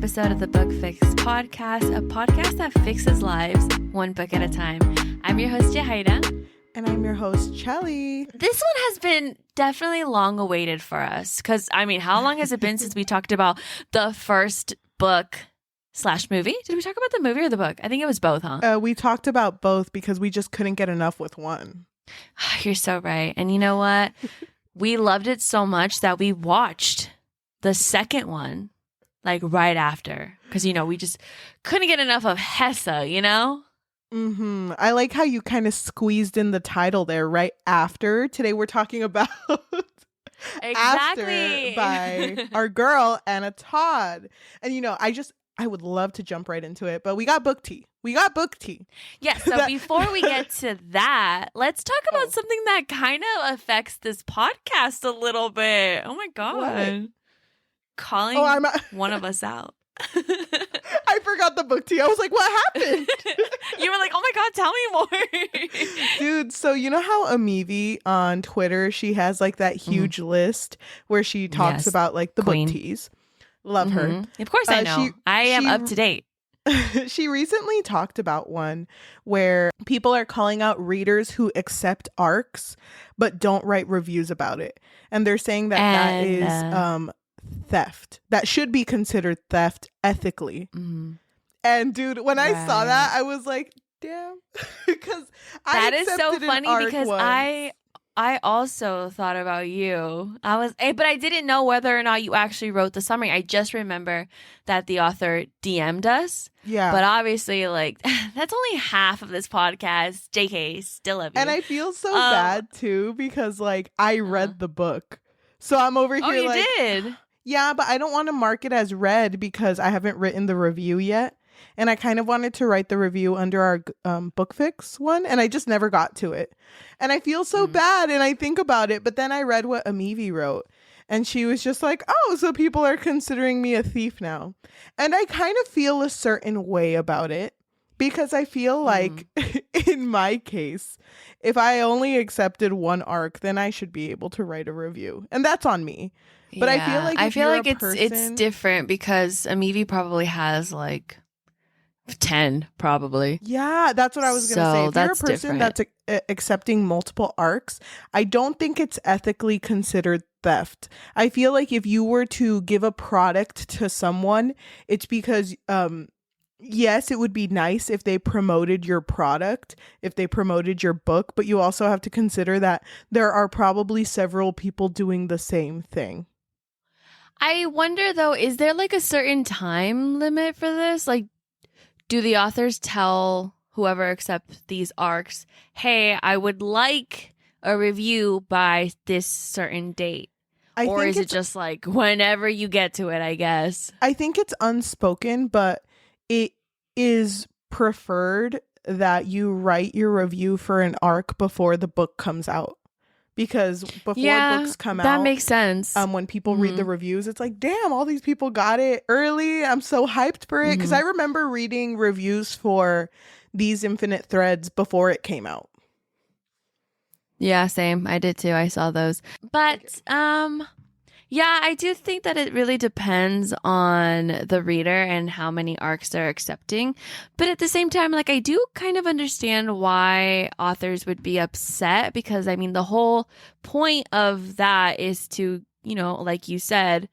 episode of the Book Fix podcast, a podcast that fixes lives one book at a time. I'm your host, Yajaira. And I'm your host, Cheli. This one has been definitely long awaited for us because, how long has it been since we talked about the first book / movie? Did we talk about the movie or the book? I think it was both, huh? We talked about both because we just couldn't get enough with one. You're so right. And you know what? We loved it so much that we watched the second one like right after because, we just couldn't get enough of Hessa, Mm-hmm. I like how you kind of squeezed in the title there right after. Today we're talking about Exactly. After by our girl, Anna Todd. And, I would love to jump right into it, but we got book tea. Yes, so before we get to that, let's talk about something that kind of affects this podcast a little bit. Oh my God. What? Calling one of us out. I forgot the book tea. I was like, what happened? You were like, oh my God, tell me more. Dude, so you know how Amivi on Twitter, she has like that huge list where she talks about like the Queen. book teas. Love her. Of course I know. I am up to date. She recently talked about one where people are calling out readers who accept arcs but don't write reviews about it. And they're saying that is theft. That should be considered theft ethically. Mm-hmm. And dude, when I saw that, I was like, damn. Because that is so funny because I also thought about you. But I didn't know whether or not you actually wrote the summary. I just remember that the author DM'd us. Yeah. But obviously, that's only half of this podcast. JK, still love you. And I feel so bad, too, because, I read the book. So I'm over here, you did? Yeah, but I don't want to mark it as read because I haven't written the review yet. And I kind of wanted to write the review under our book fix one, and I just never got to it. And I feel so bad, and I think about it. But then I read what Amivi wrote, and she was just like, oh, so people are considering me a thief now. And I kind of feel a certain way about it because I feel like in my case, if I only accepted one arc, then I should be able to write a review. And that's on me. But yeah, I feel like it's different because Amivi probably has 10 probably. Yeah, that's what I was going to say. If you're a person that's accepting multiple arcs, I don't think it's ethically considered theft. I feel like if you were to give a product to someone, it's because yes, it would be nice if they promoted your product, if they promoted your book, but you also have to consider that there are probably several people doing the same thing. I wonder though, is there a certain time limit for this? Do the authors tell whoever accepts these arcs, hey, I would like a review by this certain date? Or is it just whenever you get to it, I guess? I think it's unspoken, but it is preferred that you write your review for an arc before the book comes out. Because before books come out, that makes sense. When people read the reviews, it's like, damn, all these people got it early. I'm so hyped for it. Because I remember reading reviews for These Infinite Threads before it came out. Yeah, same. I did too. I saw those. But yeah, I do think that it really depends on the reader and how many arcs they're accepting. But at the same time, I do kind of understand why authors would be upset because, the whole point of that is to, like you said,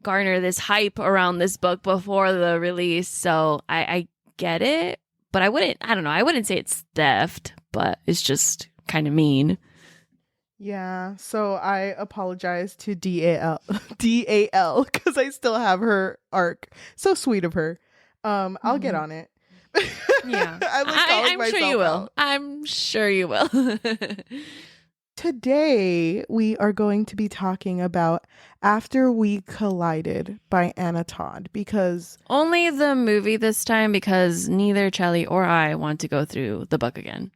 garner this hype around this book before the release. So I get it, but I wouldn't say it's theft, but it's just kind of mean. Yeah, so I apologize to DAL because I still have her arc. So sweet of her. I'll get on it. Yeah, I'm sure you will. I'm sure you will. Today we are going to be talking about After We Collided by Anna Todd because only the movie this time because neither Cheli or I want to go through the book again.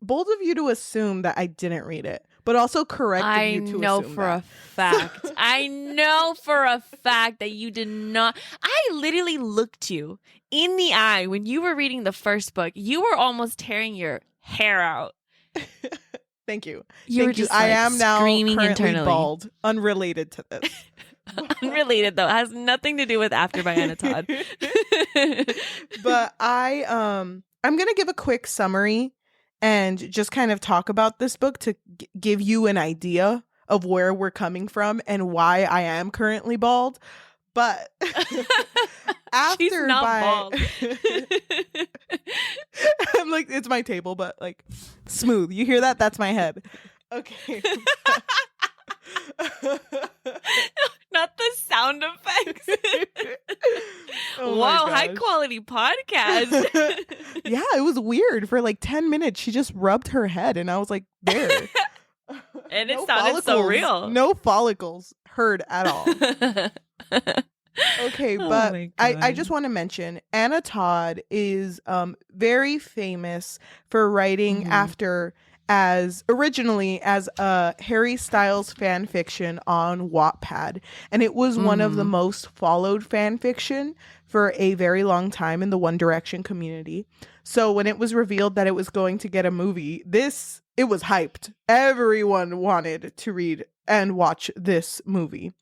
Bold of you to assume that I didn't read it, but also correct of you to assume that. I know for a fact that you did not. I literally looked you in the eye when you were reading the first book. You were almost tearing your hair out. Thank you. You were just I am now screaming currently internally. bald, unrelated to this. Unrelated though. It has nothing to do with After by Anna Todd. But I'm going to give a quick summary and just kind of talk about this book to give you an idea of where we're coming from and why I am currently bald. But after She's not bald. I'm like, it's my table, but like smooth. You hear that? That's my head. Okay. Not the sound effects. Oh whoa, high quality podcast. Yeah, it was weird. For like 10 minutes, she just rubbed her head and I was like, there. And it sounded so real. No follicles heard at all. Okay, but I just want to mention Anna Todd is very famous for writing after originally as a Harry Styles fan fiction on Wattpad, and it was one of the most followed fan fiction for a very long time in the One Direction community. So when it was revealed that it was going to get a movie, it was hyped. Everyone wanted to read and watch this movie.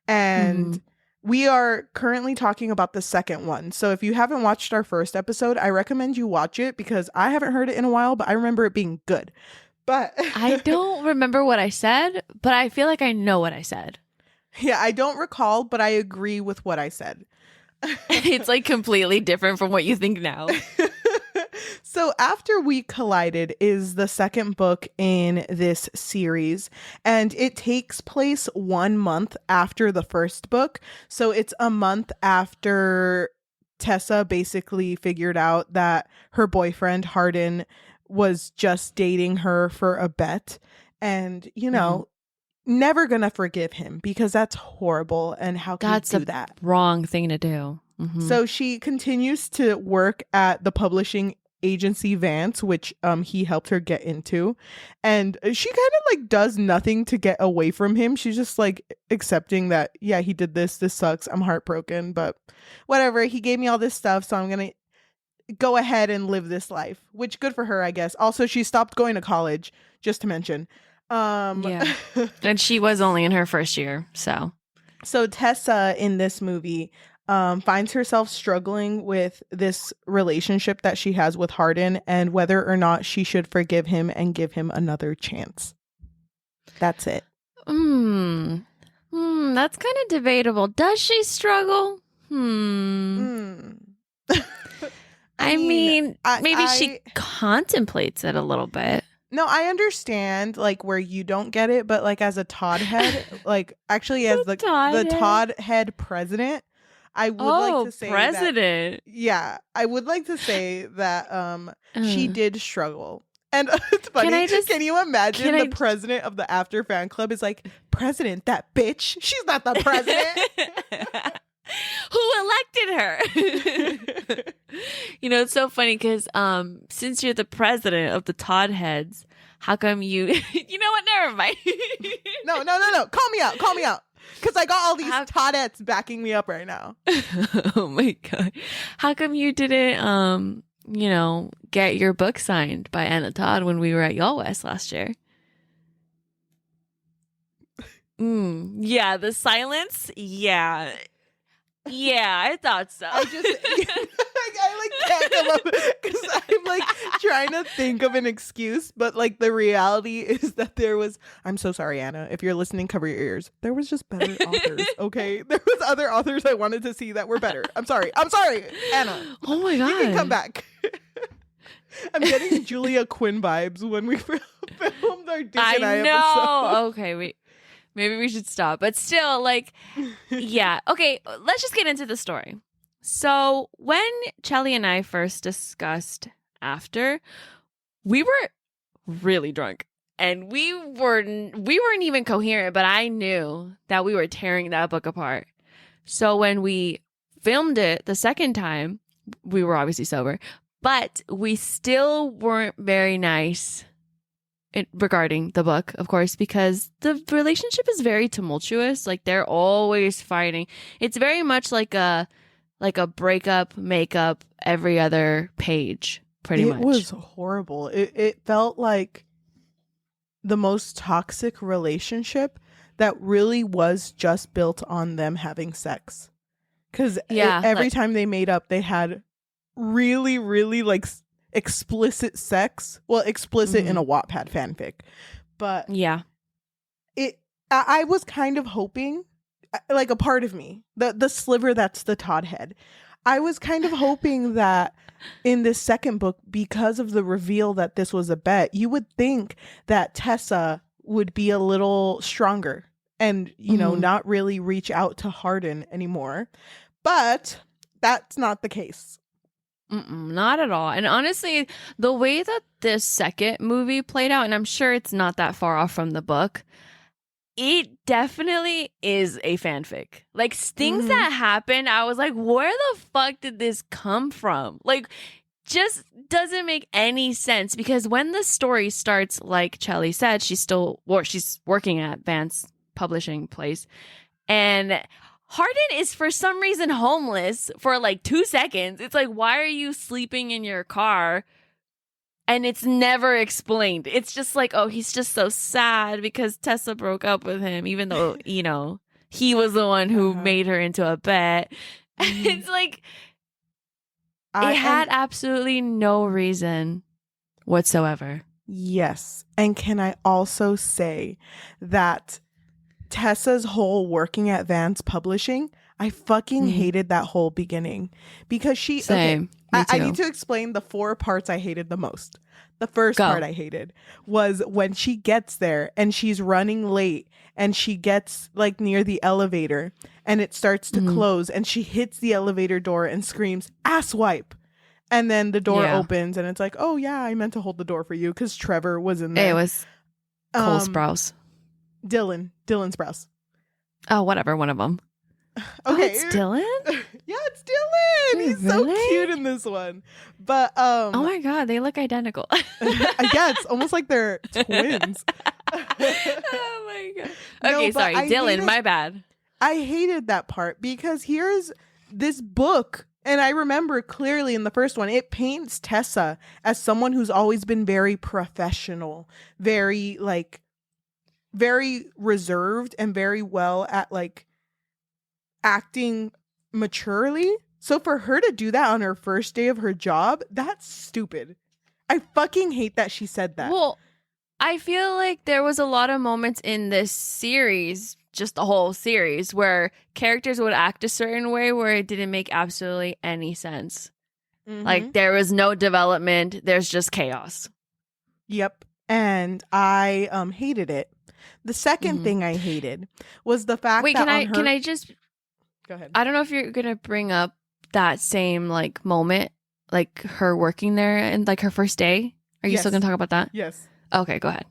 And we are currently talking about the second one. So if you haven't watched our first episode, I recommend you watch it because I haven't heard it in a while, but I remember it being good. But I don't remember what I said, but I feel like I know what I said. Yeah, I don't recall, but I agree with what I said. It's like completely different from what you think now. So After We Collided is the second book in this series, and it takes place 1 month after the first book. So it's a month after Tessa basically figured out that her boyfriend Hardin was just dating her for a bet, and never gonna forgive him because that's horrible, and how can you do that? Wrong thing to do. So she continues to work at the publishing agency Vance, which he helped her get into, and she kind of like does nothing to get away from him. She's just like accepting that, yeah, he did this sucks, I'm heartbroken, but whatever, he gave me all this stuff, so I'm gonna go ahead and live this life, which good for her, I guess. Also, she stopped going to college, just to mention. Yeah. And she was only in her first year, so Tessa in this movie finds herself struggling with this relationship that she has with Hardin and whether or not she should forgive him and give him another chance. That's it. That's kind of debatable. Does she struggle? I mean, maybe she contemplates it a little bit. No, I understand like where you don't get it, but like as a Todd head, like actually as the Todd head president, I would like to say president. I would like to say that she did struggle. And it's funny. Can you imagine the president of the After fan club is like, president, that bitch? She's not the president. Who elected her? It's so funny because since you're the president of the Todd heads, how come you know what? Never mind. No. Call me out. Because I got all these Toddettes backing me up right now. Oh my God. How come you didn't get your book signed by Anna Todd when we were at Y'all West last year? Yeah, the silence. Yeah, I thought so. I can't come up because I'm like trying to think of an excuse, but like the reality is that I'm so sorry, Anna. If you're listening, cover your ears. There was just better authors, okay? There was other authors I wanted to see that were better. I'm sorry, Anna. Oh my God. You can come back. I'm getting Julia Quinn vibes when we filmed our Dick and I episode. Okay, maybe we should stop. But still, like, yeah. Okay, let's just get into the story. So when Cheli and I first discussed After, we were really drunk. And we weren't even coherent, but I knew that we were tearing that book apart. So when we filmed it the second time, we were obviously sober, but we still weren't very nice regarding the book, of course, because the relationship is very tumultuous. Like they're always fighting. It's very much like a breakup, makeup every other page, pretty much. It was horrible. It felt like the most toxic relationship that really was just built on them having sex. Because Yeah, every time they made up, they had really, really like explicit sex. Well, explicit in a Wattpad fanfic. But yeah. I was kind of hoping, like a part of me, the sliver that's the Todd head, I was kind of hoping that in this second book, because of the reveal that this was a bet, you would think that Tessa would be a little stronger and, you know, not really reach out to Hardin anymore. But that's not the case. Not at all. And honestly, the way that this second movie played out, and I'm sure it's not that far off from the book, it definitely is a fanfic. Like, things that happened, I was like, where the fuck did this come from? Like, just doesn't make any sense, because when the story starts, like Cheli said, she's working at Vance publishing place, and Hardin is for some reason homeless for like 2 seconds. It's like, why are you sleeping in your car? And it's never explained. It's just like, oh, he's just so sad because Tessa broke up with him, even though, you know, he was the one who made her into a bet. It's like, it had absolutely no reason whatsoever. Yes. And can I also say that Tessa's whole working at Vance Publishing, I fucking hated that whole beginning, because Same. I need to explain the 4 parts I hated the most. The first part I hated was when she gets there and she's running late and she gets like near the elevator and it starts to close and she hits the elevator door and screams, "Asswipe." And then the door opens and it's like, oh yeah, I meant to hold the door for you, because Trevor was in there. It was Cole Sprouse. Dylan Sprouse. Oh, whatever, one of them. Okay. Oh, it's Dylan? Yeah, it's Dylan. He's so cute in this one. But oh my god, they look identical. Yeah, it's almost like they're twins. Oh my god. Okay, sorry, Dylan, my bad. I hated that part, because here's this book, and I remember clearly in the first one, it paints Tessa as someone who's always been very professional, very reserved, and very well at like acting maturely. So for her to do that on her first day of her job, that's stupid. I fucking hate that she said that. Well, I feel like there was a lot of moments in this series, just the whole series, where characters would act a certain way where it didn't make absolutely any sense. Like, there was no development. There's just chaos. Yep. And I hated it. The second thing I hated was the fact that can I just go ahead. I don't know if you're gonna bring up that same like moment, like her working there and like her first day. Are you still gonna talk about that? Yes. Okay, go ahead.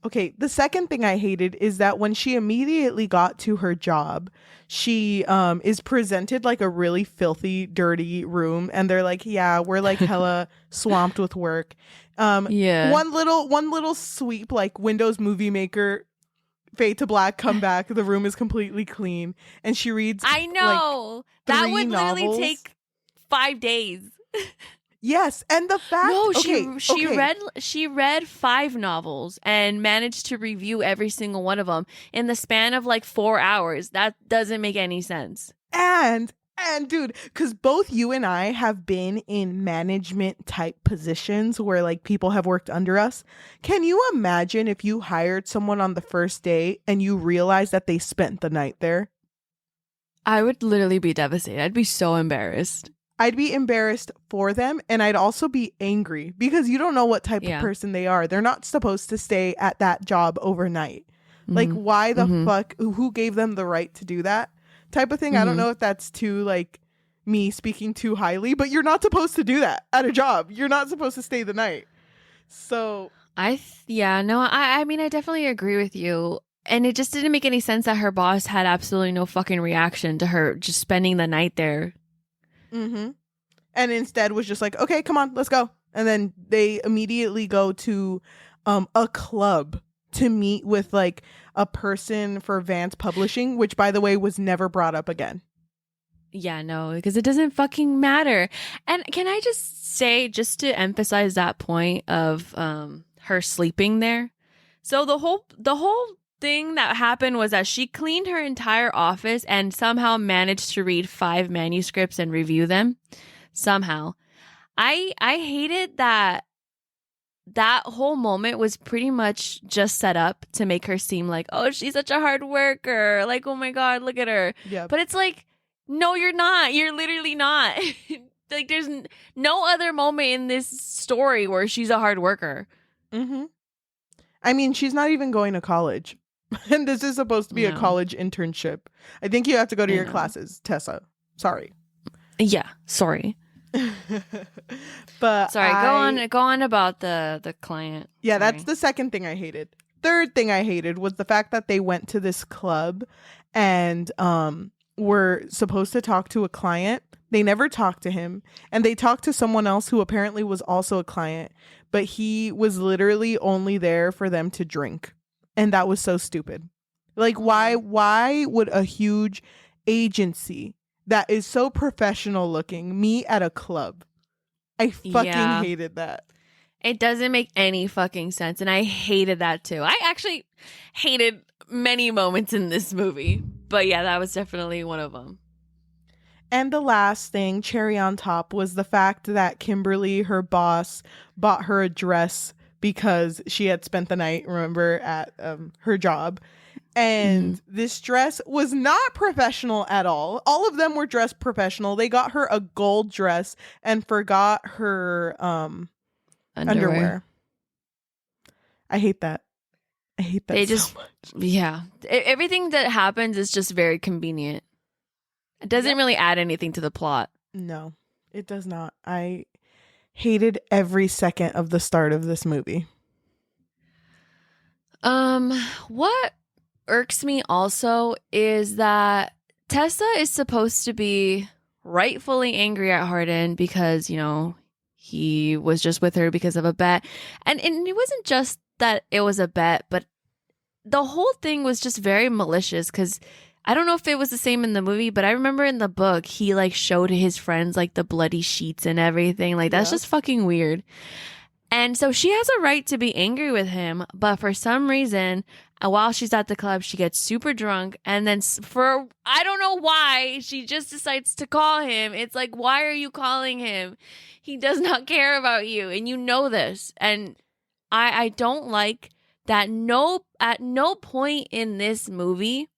Okay, the second thing I hated is that when she immediately got to her job, she is presented like a really filthy, dirty room, and they're like, "Yeah, we're like hella swamped with work." One little sweep, like Windows Movie Maker, fade to black, come back. The room is completely clean, and she reads. I know that would literally take 5 days. Yes, and the fact she read 5 novels and managed to review every single one of them in the span of like 4 hours. That doesn't make any sense. And dude, because both you and I have been in management type positions where like people have worked under us. Can you imagine if you hired someone on the first day and you realized that they spent the night there? I would literally be devastated. I'd be so embarrassed. I'd be embarrassed for them, and I'd also be angry, because you don't know what type of person they are. They're not supposed to stay at that job overnight. Like, why the fuck? Who gave them the right to do that? Type of thing. I don't know if that's too like me speaking too highly, but you're not supposed to do that at a job. You're not supposed to stay the night. So I mean, I definitely agree with you. And it just didn't make any sense that her boss had absolutely no fucking reaction to her just spending the night there. And instead was just like, okay, come on, let's go. And then they immediately go to a club to meet with like a person for Vance Publishing, which by the way was never brought up again. Yeah, no, because it doesn't fucking matter. And can I just say, just to emphasize that point of her sleeping there? So the whole thing that happened was that she cleaned her entire office and somehow managed to read 5 manuscripts and review them. Somehow. I hated that whole moment was pretty much just set up to make her seem like, oh, she's such a hard worker. Like, oh my God, look at her. Yep. But it's like, no, you're not. You're literally not. Like, there's no other moment in this story where she's a hard worker. Mm-hmm. I mean, she's not even going to college. And this is supposed to be a college internship. I think you have to go to your classes, Tessa. Sorry. Yeah, sorry. But sorry, go on about the client. Yeah, sorry. That's the second thing I hated. Third thing I hated was the fact that they went to this club and were supposed to talk to a client. They never talked to him, and they talked to someone else who apparently was also a client, but he was literally only there for them to drink. And that was so stupid. Like, why would a huge agency that is so professional looking meet at a club? I fucking hated that. It doesn't make any fucking sense, and I hated that too. I actually hated many moments in this movie, but yeah, that was definitely one of them. And the last thing, cherry on top, was the fact that Kimberly, her boss, bought her a dress because she had spent the night, remember, at her job. And this dress was not professional at all. All of them were dressed professional. They got her a gold dress and forgot her underwear. I hate that. I hate that so much. Yeah. Everything that happens is just very convenient. It doesn't really add anything to the plot. No, it does not. I hated every second of the start of this movie. What irks me also is that Tessa is supposed to be rightfully angry at Hardin because, you know, he was just with her because of a bet. And it wasn't just that it was a bet, but the whole thing was just very malicious because I don't know if it was the same in the movie, but I remember in the book, he like showed his friends like the bloody sheets and everything. Like, that's just fucking weird. And so she has a right to be angry with him, but for some reason, while she's at the club, she gets super drunk, and then I don't know why, she just decides to call him. It's like, why are you calling him? He does not care about you, and you know this. And I don't like that at no point in this movie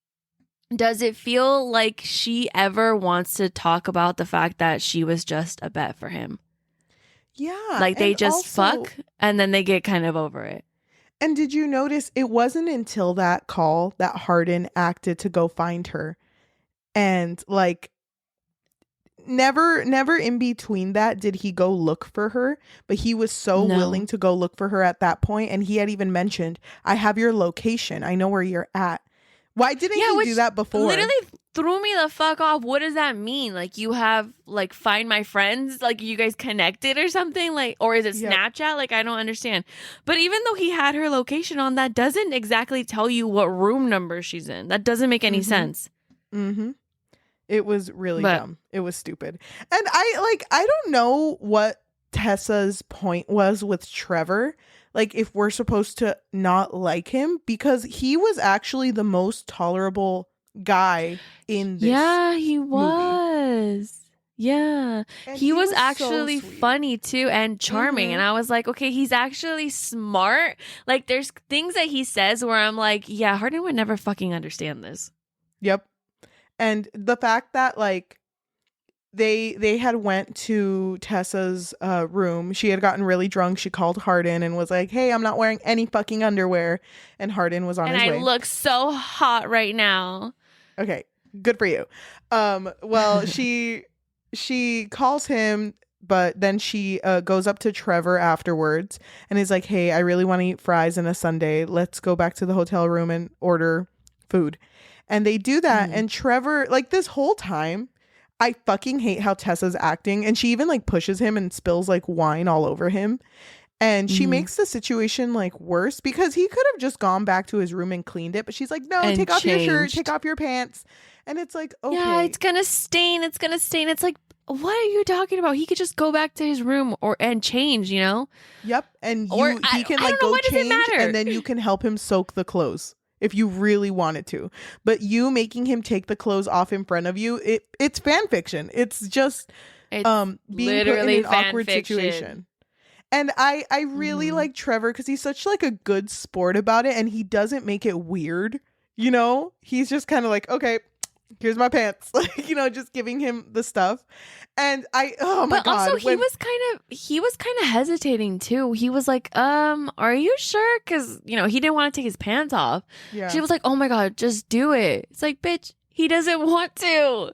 does it feel like she ever wants to talk about the fact that she was just a bet for him. Yeah. Like, they just fuck and then they get kind of over it. And did you notice it wasn't until that call that Hardin acted to go find her? And like, never in between that did he go look for her, but he was so willing to go look for her at that point. And he had even mentioned, I have your location. I know where you're at. Why didn't he do that before? Literally threw me the fuck off. What does that mean? Like, you have, like, Find My Friends? Like, you guys connected or something? Like, or is it Snapchat? Like, I don't understand. But even though he had her location on, that doesn't exactly tell you what room number she's in. That doesn't make any sense. Mm-hmm. It was really dumb. It was stupid. And I don't know what Tessa's point was with Trevor. Like, if we're supposed to not like him, because he was actually the most tolerable guy in this he was. Movie. Yeah. And he was actually so funny too and charming. And I was like, okay, he's actually smart. Like, there's things that he says where I'm like, yeah, Hardin would never fucking understand this. Yep. And the fact that, like, they had went to Tessa's room. She had gotten really drunk. She called Hardin and was like, hey, I'm not wearing any fucking underwear. And Hardin was on his way. And I look so hot right now. Okay, good for you. Well, she calls him, but then she goes up to Trevor afterwards and is like, hey, I really want to eat fries and a sundae. Let's go back to the hotel room and order food. And they do that. And Trevor, like, this whole time, I fucking hate how Tessa's acting. And she even, like, pushes him and spills, like, wine all over him. And she makes the situation, like, worse because he could have just gone back to his room and cleaned it. But she's like, no, and take off your shirt, take off your pants. And it's like, okay. Yeah, it's going to stain. It's going to stain. It's like, what are you talking about? He could just go back to his room and change, you know? Yep. And he can, like, go change and then you can help him soak the clothes. if you really wanted to. But you making him take the clothes off in front of you, it's fan fiction. It's just It's being put in literally an fan awkward fiction. situation. And I really like Trevor because he's such like a good sport about it, and he doesn't make it weird. You know, he's just kind of like, okay, here's my pants, like, you know, just giving him the stuff. And oh my But god, also he was kind of hesitating too. He was like, are you sure? Because, you know, he didn't want to take his pants off. yeah. She was like, oh my God, just do it. It's like, bitch, he doesn't want to.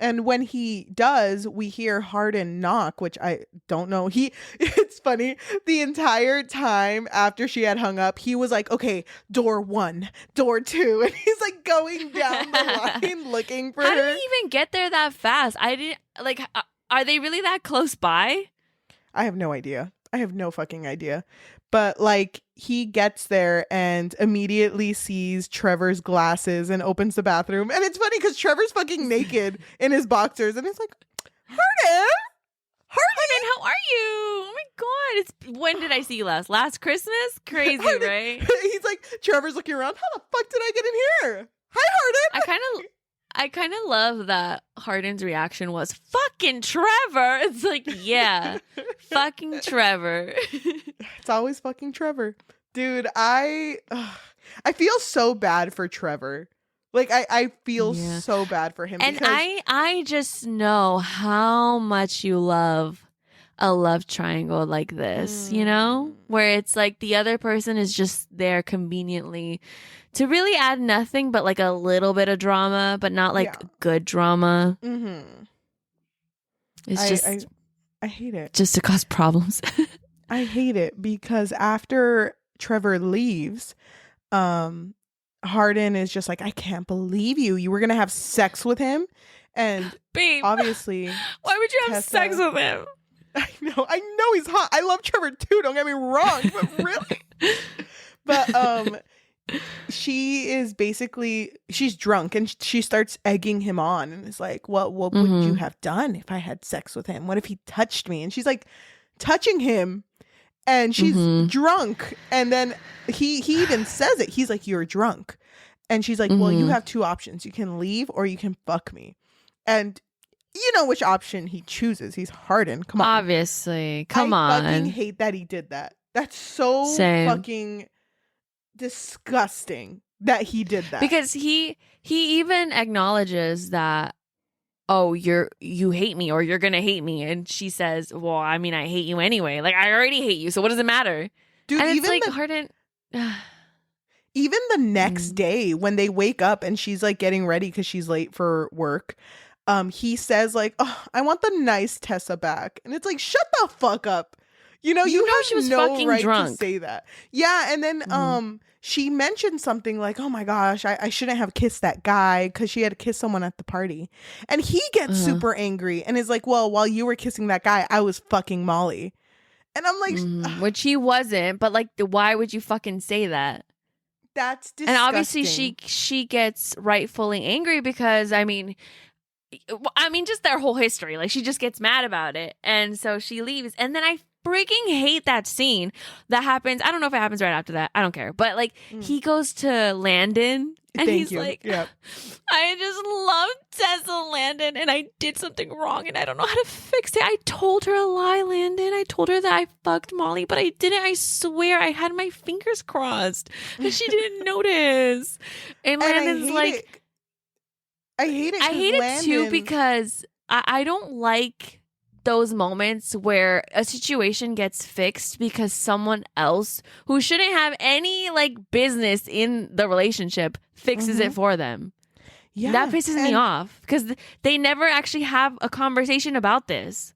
And when he does, we hear Hardin knock, which I don't know. It's funny. The entire time after she had hung up, he was like, okay, door 1, door 2. And he's like going down the line looking for her. How did he even get there that fast? I didn't, like, are they really that close by? I have no idea. I have no fucking idea. But like he gets there and immediately sees Trevor's glasses and opens the bathroom. And it's funny because Trevor's fucking naked in his boxers. And it's like, Hardin, how are you? Oh my God. It's when did I see you last? Last Christmas? Crazy, right? He's like, Trevor's looking around. How the fuck did I get in here? Hi, Hardin. I kind of love that Hardin's reaction was fucking Trevor. It's like, yeah, fucking Trevor. It's always fucking Trevor. Dude, I feel so bad for Trevor. Like, I feel so bad for him. And because I just know how much you love a love triangle like this, you know? Where it's like the other person is just there conveniently to really add nothing but like a little bit of drama, but not like good drama. It's I hate it. Just to cause problems. I hate it because after Trevor leaves, Hardin is just like, I can't believe you were gonna have sex with him. And babe, obviously, why would you have sex with him? I know he's hot. I love Trevor too, don't get me wrong, but really. But she is basically, she's drunk and she starts egging him on and is like, what would you have done if I had sex with him? What if he touched me? And she's like touching him and she's drunk. And then he even says it. He's like, you're drunk. And she's like, well, you have 2 options. You can leave or you can fuck me. And you know which option he chooses. He's Hardin. Come on. Obviously. Come on. I fucking hate that he did that. That's so fucking disgusting that he did that. Because he even acknowledges that, oh, you hate me or you're gonna hate me. And she says, well, I mean, I hate you anyway. Like, I already hate you. So what does it matter? Dude, and it's even like Hardin... even the next day when they wake up and she's like getting ready because she's late for work, he says like, oh, I want the nice Hessa back. And it's like, shut the fuck up. You know have she was no fucking right drunk to say that. Yeah. And then she mentioned something like, oh my gosh, I shouldn't have kissed that guy because she had kissed someone at the party. And he gets super angry and is like, well, while you were kissing that guy, I was fucking Molly. And I'm like, which he wasn't, but like, why would you fucking say that? That's disgusting. And obviously she gets rightfully angry because I mean, just their whole history. Like, she just gets mad about it. And so she leaves. And then I freaking hate that scene that happens. I don't know if it happens right after that. I don't care. But like, he goes to Landon and he's like, I just love Tessa, Landon, and I did something wrong and I don't know how to fix it. I told her a lie, Landon. I told her that I fucked Molly, but I didn't. I swear I had my fingers crossed and she didn't notice. And Landon's like, I hate it. I hate it too because I don't like those moments where a situation gets fixed because someone else who shouldn't have any like business in the relationship fixes it for them. Yeah, that pisses me off because they never actually have a conversation about this.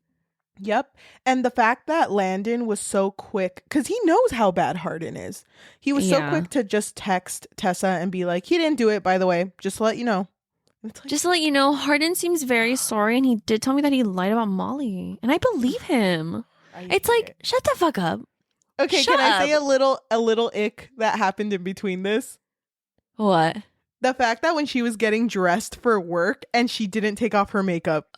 Yep. And the fact that Landon was so quick, because he knows how bad Hardin is. He was so quick to just text Tessa and be like, he didn't do it, by the way, just to let you know. Like, just to let you know, Hardin seems very sorry, and he did tell me that he lied about Molly, and I believe him. It's like, shut the fuck up. Okay, can I say a little ick that happened in between this? What? The fact that when she was getting dressed for work and she didn't take off her makeup.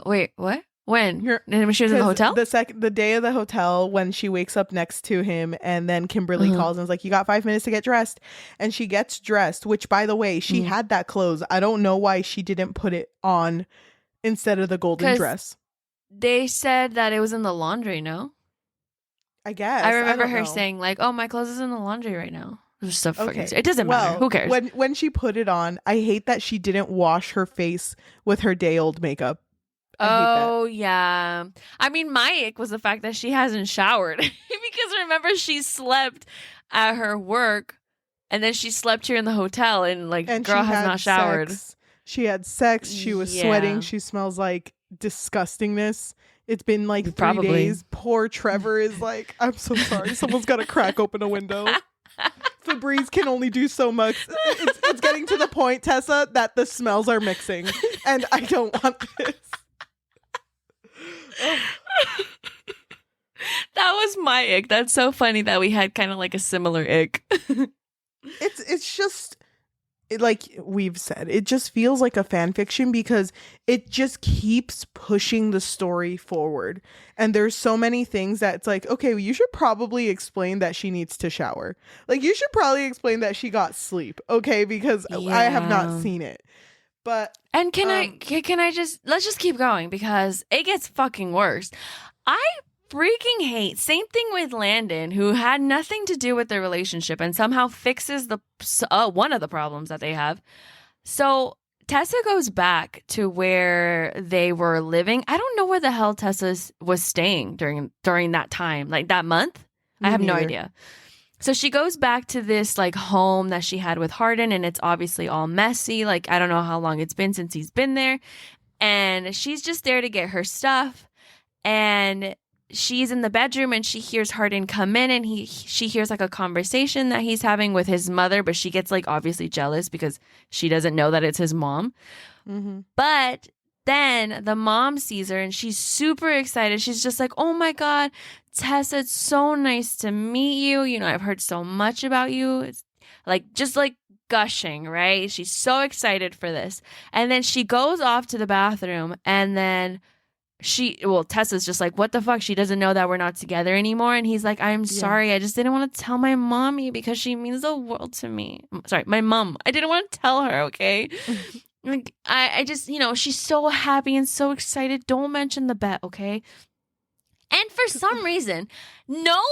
Wait, what? When? And when she was in the hotel? The day of the hotel, when she wakes up next to him, and then Kimberly calls and is like, you got 5 minutes to get dressed. And she gets dressed, which, by the way, she had that clothes. I don't know why she didn't put it on instead of the golden dress. They said that it was in the laundry, no? I guess. I remember her saying, like, oh, my clothes is in the laundry right now. It was so fucking Okay. It doesn't matter. Who cares? When she put it on, I hate that she didn't wash her face with her day-old makeup. Oh, yeah. I mean, my ick was the fact that she hasn't showered. Because remember, she slept at her work, and then she slept here in the hotel, and, like, girl has not showered. She had sex. She was sweating. She smells like disgustingness. It's been like 3 days. Poor Trevor is like, I'm so sorry. Someone's got to crack open a window. Febreze can only do so much. It's getting to the point, Tessa, that the smells are mixing, and I don't want this. That was my ick. That's so funny that we had kind of like a similar ick. It's just like we've said, it just feels like a fan fiction because it just keeps pushing the story forward. And there's so many things that it's like, okay, well, you should probably explain that she needs to shower. Like, you should probably explain that she got sleep, okay? Because I have not seen it. But and can I just let's just keep going because it gets fucking worse. I freaking hate same thing with Landon, who had nothing to do with their relationship and somehow fixes the one of the problems that they have. So Tessa goes back to where they were living. I don't know where the hell Tessa was staying during that time, like that month. I have no idea. So she goes back to this like home that she had with Hardin, and it's obviously all messy. Like, I don't know how long it's been since he's been there. And she's just there to get her stuff. And she's in the bedroom and she hears Hardin come in, and she hears like a conversation that he's having with his mother, but she gets like obviously jealous because she doesn't know that it's his mom. But then the mom sees her and she's super excited. She's just like, oh my God, Tessa, it's so nice to meet you. You know, I've heard so much about you. It's like, just like gushing, right? She's so excited for this. And then she goes off to the bathroom, and then Tessa's just like, what the fuck? She doesn't know that we're not together anymore. And he's like, I'm sorry. I just didn't want to tell my mommy because she means the world to me. Sorry, my mom. I didn't want to tell her, okay? Like, I just, you know, she's so happy and so excited. Don't mention the bet, okay? And for some reason, no,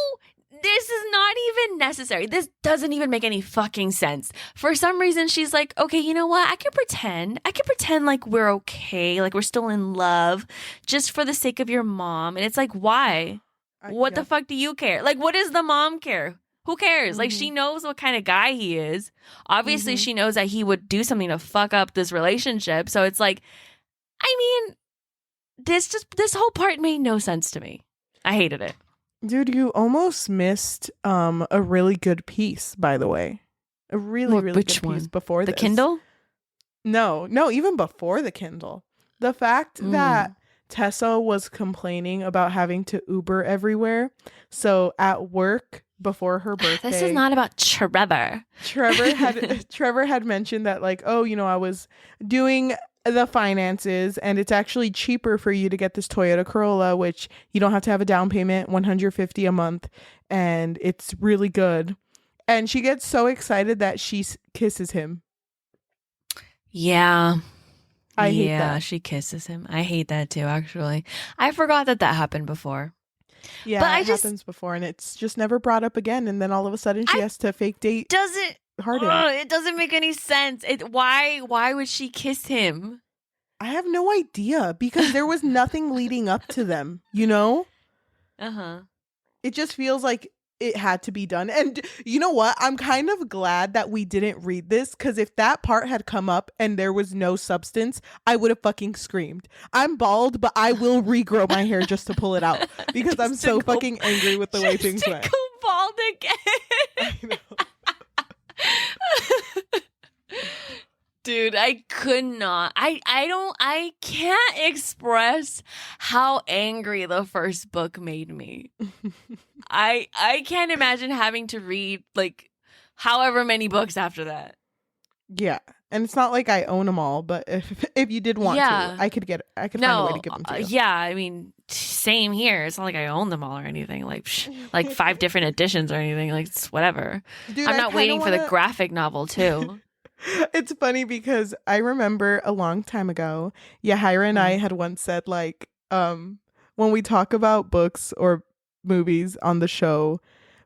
this is not even necessary. This doesn't even make any fucking sense. For some reason, she's like, okay, you know what? I can pretend like we're okay, like we're still in love, just for the sake of your mom. And it's like, why? What the fuck do you care? Like, what does the mom care? Who cares? Like, she knows what kind of guy he is. Obviously, she knows that he would do something to fuck up this relationship. So it's like, I mean, this whole part made no sense to me. I hated it. Dude, you almost missed a really good piece, by the way. A really good piece before this. The Kindle? No, even before the Kindle. The fact that Tessa was complaining about having to Uber everywhere. So at work before her birthday. This is not about Trevor. Trevor had mentioned that, like, oh, you know, I was doing the finances and it's actually cheaper for you to get this Toyota Corolla, which you don't have to have a down payment, $150 a month, and it's really good. And she gets so excited that she kisses him. Yeah. I hate that. She kisses him. I hate that too, actually. I forgot that happened before. Yeah, but it happens before, and it's just never brought up again. And then all of a sudden, she has to fake date. Hardin. It doesn't make any sense. Why would she kiss him? I have no idea, because there was nothing leading up to them. You know. It just feels like it had to be done. And you know what? I'm kind of glad that we didn't read this, because if that part had come up and there was no substance, I would have fucking screamed. I'm bald, but I will regrow my hair just to pull it out, because I'm so fucking angry with the way things went. Go bald again. I know. Dude, I could not. I can't express how angry the first book made me. I can't imagine having to read like however many books after that. Yeah. And it's not like I own them all, but if you did want to, I could find a way to give them to you. Yeah, I mean, same here. It's not like I own them all or anything. Like, like 5 different editions or anything. Like, it's whatever. Dude, I'm not waiting for the graphic novel too. It's funny because I remember a long time ago, Yajaira and I had once said, like, when we talk about books or movies on the show,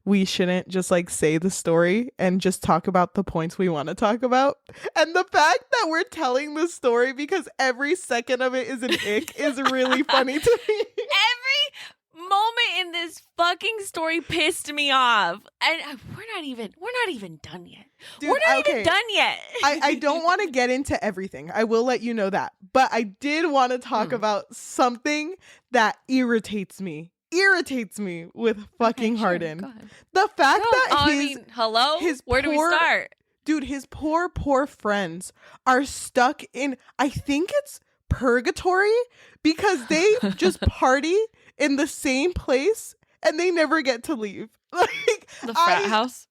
we shouldn't just like say the story and just talk about the points we want to talk about. And the fact that we're telling the story because every second of it is an ick is really funny to me. Every moment in this fucking story pissed me off. And we're not even done yet. Dude, we're not even done yet. I don't want to get into everything. I will let you know that. But I did want to talk about something that irritates me with fucking Hardin. The fact that where do we start? Dude, his poor friends are stuck in, I think it's purgatory, because they just party in the same place and they never get to leave. Like the frat house.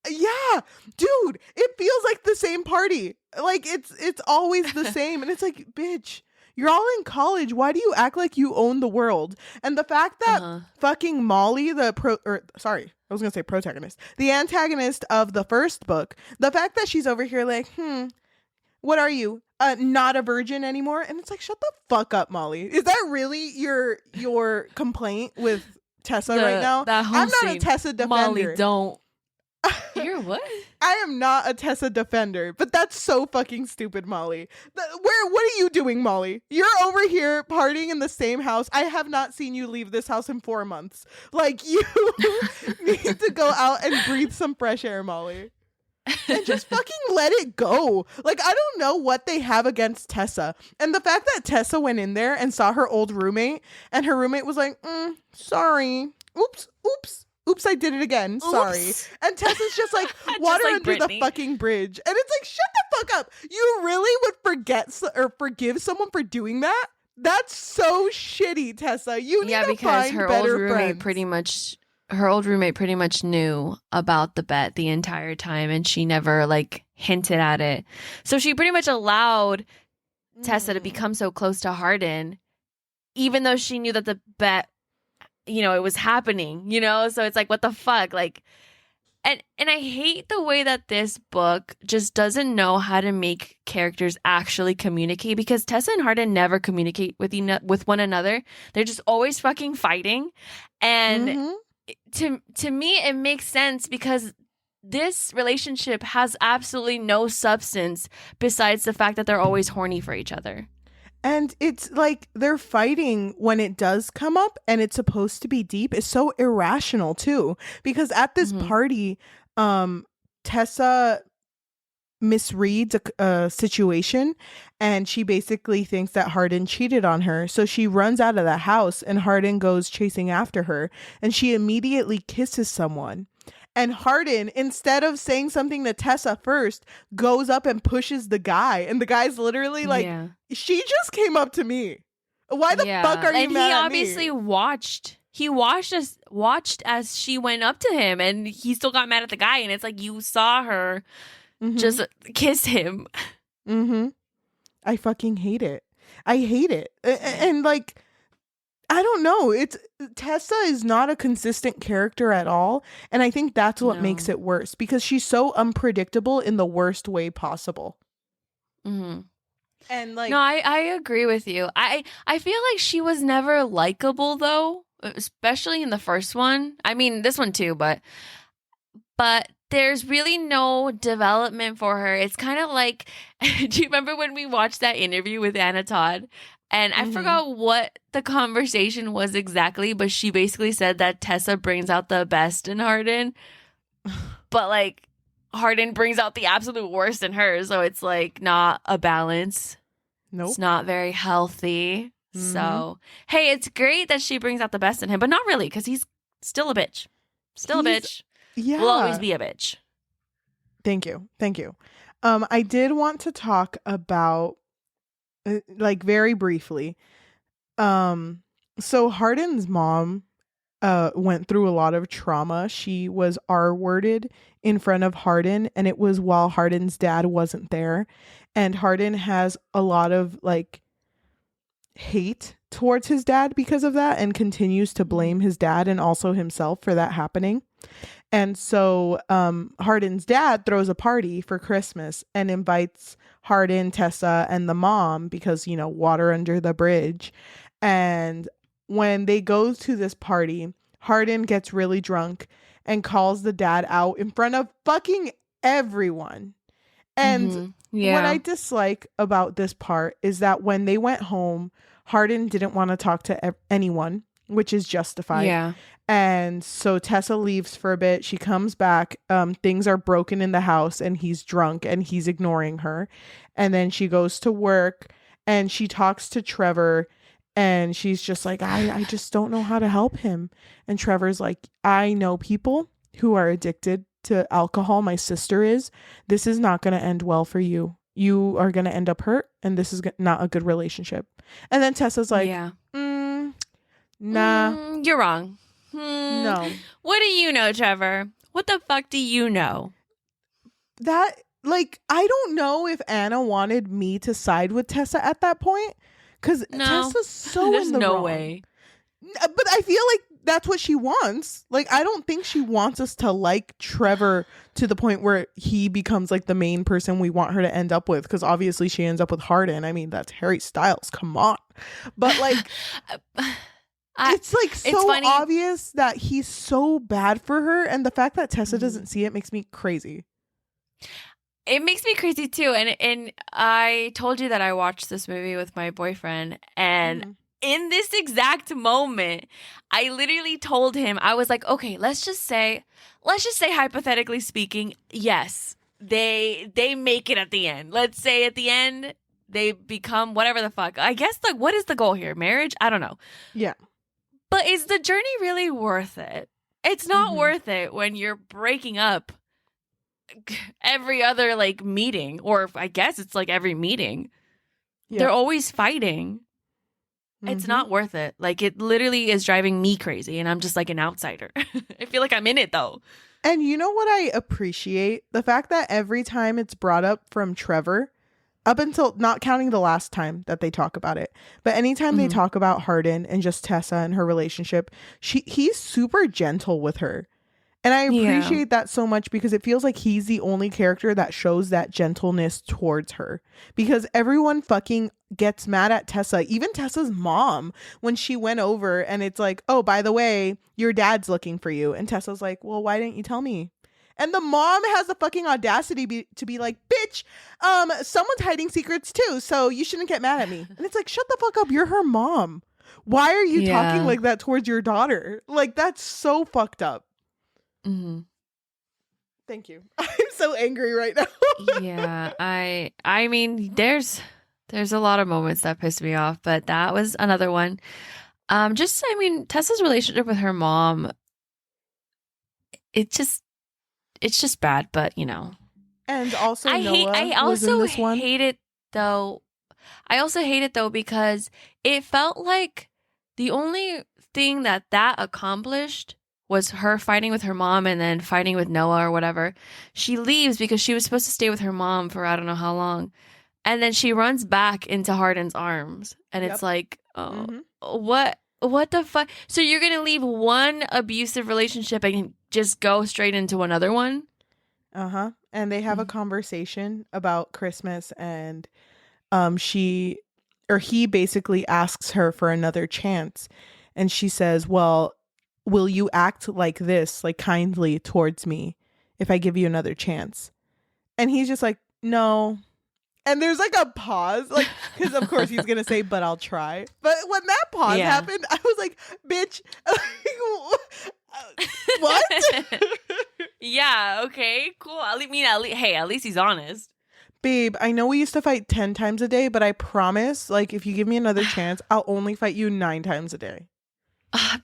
Yeah, dude, it feels like the same party. Like it's always the same, and it's like, bitch, you're all in college. Why do you act like you own the world? And the fact that fucking Molly, the protagonist, the antagonist of the first book, the fact that she's over here like, what are you? Not a virgin anymore? And it's like, shut the fuck up, Molly. Is that really your complaint with Tessa right now? I'm not a Tessa defender. Molly, don't. You're what? I am not a Tessa defender, but that's so fucking stupid, Molly. What are you doing, Molly? You're over here partying in the same house. I have not seen you leave this house in 4 months. Like, you need to go out and breathe some fresh air, Molly. And just fucking let it go. Like, I don't know what they have against Tessa. And the fact that Tessa went in there and saw her old roommate, and her roommate was like, sorry. Oops, I did it again. Sorry. And Tessa's just like, water just like under Britney. The fucking bridge. And it's like, shut the fuck up. You really would forget or forgive someone for doing that? That's so shitty, Tessa. You need to find better friends. Her old roommate pretty much knew about the bet the entire time, and she never like hinted at it. So she pretty much allowed Tessa to become so close to Hardin, even though she knew that the bet, it was happening, so it's like, what the fuck? Like, and I hate the way that this book just doesn't know how to make characters actually communicate, because Tessa and Hardin never communicate with one another. They're just always fucking fighting. And to me, it makes sense because this relationship has absolutely no substance besides the fact that they're always horny for each other. And it's like they're fighting when it does come up and it's supposed to be deep. It's so irrational too, because at this party, Tessa misreads a situation, and she basically thinks that Hardin cheated on her. So she runs out of the house and Hardin goes chasing after her, and she immediately kisses someone. And Hardin, instead of saying something to Tessa first, goes up and pushes the guy. And the guy's literally like, she just came up to me. Why the fuck are you mad at me? And he obviously watched. He watched as she went up to him, and he still got mad at the guy. And it's like, you saw her just kiss him. I fucking hate it. I hate it. And like, I don't know. Tessa is not a consistent character at all. And I think that's what makes it worse, because she's so unpredictable in the worst way possible. And like, no, I agree with you. I feel like she was never likable though, especially in the first one. I mean, this one too, but there's really no development for her. It's kind of like, do you remember when we watched that interview with Anna Todd? And I forgot what the conversation was exactly, but she basically said that Tessa brings out the best in Hardin, but like Hardin brings out the absolute worst in her. So it's like not a balance. Nope. It's not very healthy. So, hey, it's great that she brings out the best in him, but not really, because he's still a bitch. Still a bitch. Yeah. Will always be a bitch. Thank you. I did want to talk about, like, very briefly. So Hardin's mom went through a lot of trauma. She was R-worded in front of Hardin, and it was while Hardin's dad wasn't there. and Hardin has a lot of like hate towards his dad because of that, and continues to blame his dad and also himself for that happening. And so Hardin's dad throws a party for Christmas and invites Hardin, Tessa, and the mom because, you know, water under the bridge. And when they go to this party, Hardin gets really drunk and calls the dad out in front of fucking everyone. And what I dislike about this part is that when they went home, Hardin didn't want to talk to anyone, which is justified. Yeah. And so Tessa leaves for a bit. She comes back. Things are broken in the house and he's drunk and he's ignoring her. And then she goes to work and she talks to Trevor and she's just like, I just don't know how to help him. And Trevor's like, I know people who are addicted to alcohol. My sister is. This is not going to end well for you. You are going to end up hurt and this is not a good relationship. And then Tessa's like, nah. You're wrong. No. What do you know, Trevor? What the fuck do you know? That, like, I don't know if Anna wanted me to side with Tessa at that point. Because Tessa's so there's in the no wrong. way. But I feel like that's what she wants. Like, I don't think she wants us to like Trevor to the point where he becomes like the main person we want her to end up with. Because obviously she ends up with Hardin. I mean, that's Harry Styles. Come on. But like... it's like so obvious that he's so bad for her, and the fact that Tessa doesn't see it makes me crazy. It makes me crazy too. And I told you that I watched this movie with my boyfriend, and in this exact moment, I literally told him, I was like, okay, let's just say hypothetically speaking, yes, they make it at the end. Let's say at the end they become whatever the fuck. I guess, like, what is the goal here? Marriage? I don't know. Yeah. But is the journey really worth it? It's not worth it when you're breaking up every other, like, meeting. Or I guess it's, like, every meeting. Yeah. They're always fighting. It's not worth it. Like, it literally is driving me crazy. And I'm just, like, an outsider. I feel like I'm in it, though. And you know what I appreciate? The fact that every time it's brought up from Trevor... Up until, not counting the last time that they talk about it, but anytime they talk about Hardin and just Tessa and her relationship, he's super gentle with her. And I appreciate that so much because it feels like he's the only character that shows that gentleness towards her. Because everyone fucking gets mad at Tessa, even Tessa's mom, when she went over and it's like, oh, by the way, your dad's looking for you. And Tessa's like, well, why didn't you tell me? And the mom has the fucking audacity to be like, bitch, someone's hiding secrets too, so you shouldn't get mad at me. And it's like, shut the fuck up. You're her mom. Why are you talking like that towards your daughter? Like, that's so fucked up. Thank you. I'm so angry right now. Yeah, I mean, there's a lot of moments that pissed me off, but that was another one. Tessa's relationship with her mom, it's just bad, but you know. And also I also hate it though because it felt like the only thing that accomplished was her fighting with her mom and then fighting with Noah or whatever. She leaves because she was supposed to stay with her mom for I don't know how long. And then she runs back into Hardin's arms. And it's like, what the fuck? So you're going to leave one abusive relationship and just go straight into another one? And they have a conversation about Christmas, and he basically asks her for another chance. And she says, well, will you act like this, like kindly towards me if I give you another chance? And he's just like, no. And there's like a pause, like, because of course he's going to say, but I'll try. But when that pause happened, I was like, bitch, what? Yeah, okay, cool. At least he's honest. Babe, I know we used to fight 10 times a day, but I promise, like, if you give me another chance, I'll only fight you 9 times a day.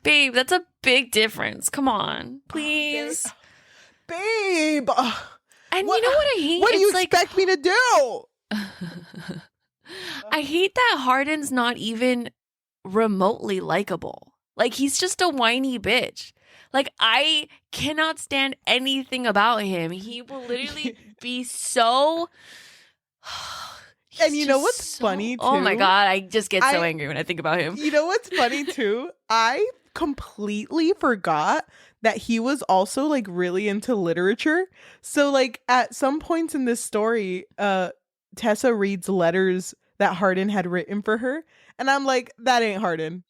Babe, that's a big difference. Come on, please. Babe. And you know what I hate? What do you expect me to do? I hate that Hardin's not even remotely likable. Like, he's just a whiny bitch. Like, I cannot stand anything about him. He will literally be so And you know what's funny too? Oh my God, I just get so angry when I think about him. You know what's funny too? I completely forgot that he was also like really into literature. So like at some points in this story, Tessa reads letters that Hardin had written for her, and I'm like, that ain't Hardin.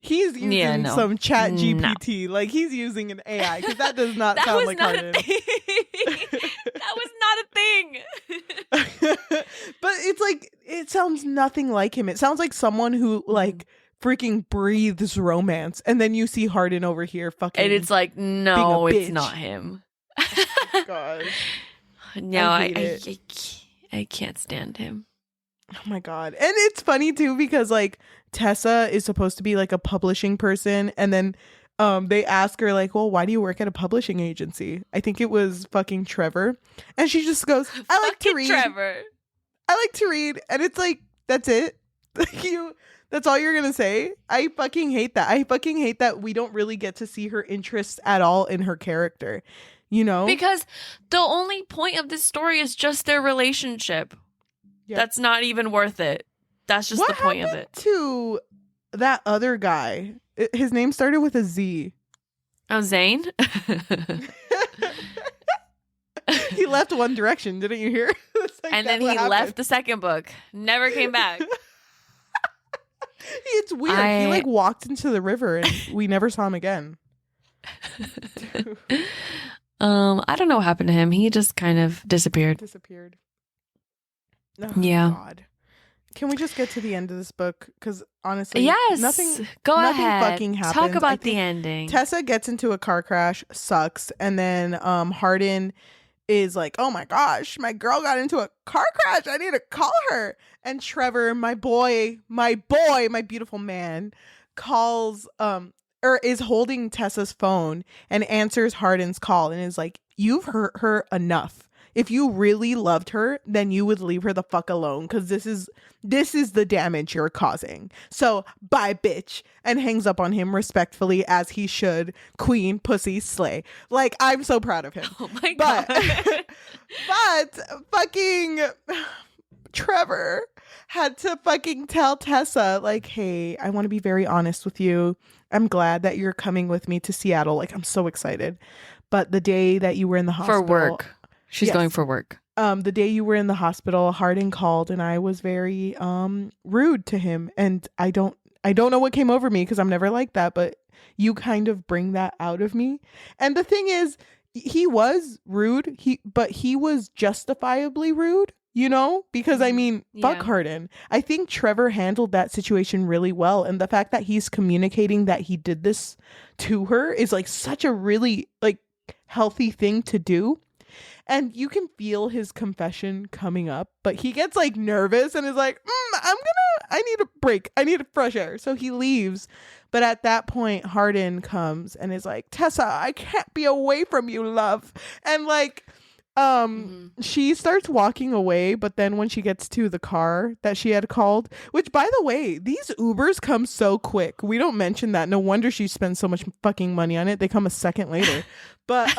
He's using some chat GPT. Like he's using an AI, because that does not sound like Hardin. That was not a thing. But it's like, it sounds nothing like him. It sounds like someone who like freaking breathes romance, and then you see Hardin over here fucking, and it's like, no, it's not him. Oh gosh. No, I can't stand him. Oh my God. And it's funny too, because like Tessa is supposed to be like a publishing person, and then they ask her like, well, why do you work at a publishing agency? I think it was fucking Trevor, and she just goes, I like to read. Trevor. I like to read. And it's like, that's it. That's all you're gonna say? I fucking hate that. I fucking hate that we don't really get to see her interests at all in her character, you know? Because the only point of this story is just their relationship. Yep. That's not even worth it. That's just the point of it. To that other guy, his name started with a Z. Oh, Zane? He left One Direction, didn't you hear? Like, and then he left the second book. Never came back. It's weird. He like walked into the river and we never saw him again. I don't know what happened to him. He just kind of disappeared. Oh, yeah. God. Can we just get to the end of this book? Because honestly, yes, nothing fucking happens. Talk about the ending. Tessa gets into a car crash, sucks, and then Hardin is like, oh my gosh, my girl got into a car crash. I need to call her. And Trevor, my beautiful man, calls or is holding Tessa's phone and answers Hardin's call and is like, you've hurt her enough. If you really loved her, then you would leave her the fuck alone, because this is the damage you're causing. So bye, bitch. And hangs up on him respectfully, as he should. Queen, pussy, slay. Like, I'm so proud of him. Oh my God. But fucking Trevor had to fucking tell Tessa, like, hey, I want to be very honest with you. I'm glad that you're coming with me to Seattle. Like, I'm so excited. But the day that you were in the hospital. For work. She's going for work. The day you were in the hospital, Hardin called and I was very rude to him. And I don't know what came over me, because I'm never like that, but you kind of bring that out of me. And the thing is, he was rude, but he was justifiably rude, you know? Because I mean, fuck Hardin. I think Trevor handled that situation really well. And the fact that he's communicating that he did this to her is like such a really like healthy thing to do. And you can feel his confession coming up, but he gets like nervous and is like, I need a break. I need a fresh air. So he leaves. But at that point, Hardin comes and is like, Tessa, I can't be away from you, love. And like, she starts walking away, but then when she gets to the car that she had called, which by the way, these Ubers come so quick. We don't mention that. No wonder she spends so much fucking money on it. They come a second later. But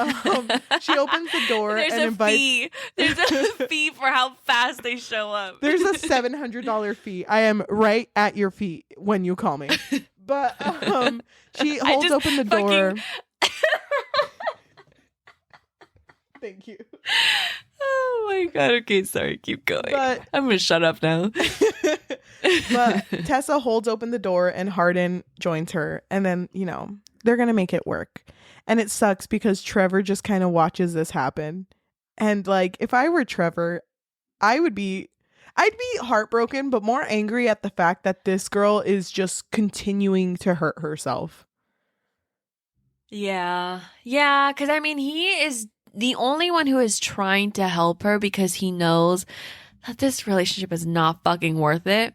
she opens the door and invites. There's a fee for how fast they show up. There's a $700 fee. I am right at your feet when you call me. But she holds open the door. Thank you. Oh my God. Okay, sorry. Keep going. But I'm going to shut up now. But Tessa holds open the door and Hardin joins her. And then, you know, they're going to make it work. And it sucks because Trevor just kind of watches this happen. And like, if I were Trevor, I'd be heartbroken, but more angry at the fact that this girl is just continuing to hurt herself. Yeah. Yeah. Because I mean, he is the only one who is trying to help her, because he knows that this relationship is not fucking worth it.